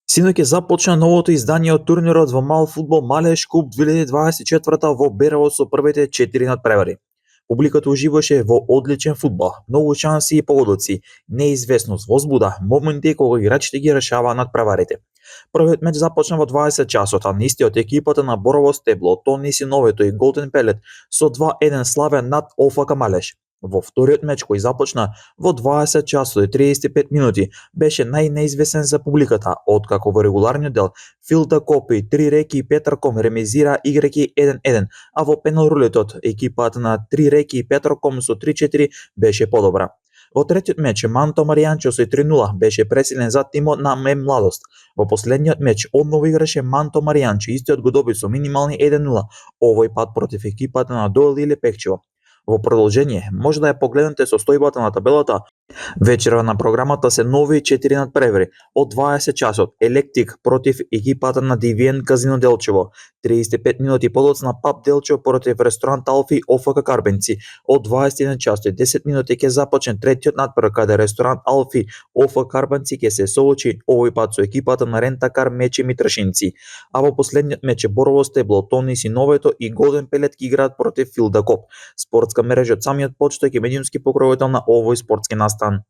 Синоќ започна новото издание од турнирот во Мал фудбал Малеш Куп 2024 во Берово со првите 4 надпревари. Публиката уживаше во одличен фудбал, многу шанси и погодоци, неизвестност, возбуда, моменти кога играчите ги решаваа надпреварите. Првиот меч започна во 20 часот, а нистиот екипата на Борово Стебло, Тони Синовето и Голден Пелет со 2:1 славе над ОФК Малеш. Во вториот меч кој започна во 20 часот и 35 минути беше најнеизвестен за публиката, откако во регуларниот дел Фил да Копи, Три Реки и Петраком ремизира играјќи 1:1, а во пенал-рулетот екипата на Три Реки и Петраком со 3:4 беше подобра. Во третиот меч Манто Маријанчо со 3:0 беше пресилен за тимот на М Младост. Во последниот меч одново играше Манто Маријанчо, истиот го доби со минимални 1:0, овој пат против екипата на Дойл или Пекчево. Во продолжение, може да ја погледнете состојбата на табелата. Вечера на програмата се нови 4 надпревари. Од 20 часот Електик против екипата на Дивиен Казино Делчево. 35 минути подоцна Пап Делчево против Ресторант Алфи ОФК Карбенци. Од 21 часот и 10 минути ќе започне третиот надпревар каде Ресторант Алфи ОФК Карбенци ќе се соочи овој пат со екипата на Рентакар Мечи Митрашинци. А во последниот меч Борово Стебло, Тони Синовето и Голден Пелет ќе играат против Фил да Коп. Спортска мрежа од самиот почеток и медиумски покровител на овој спортски настан.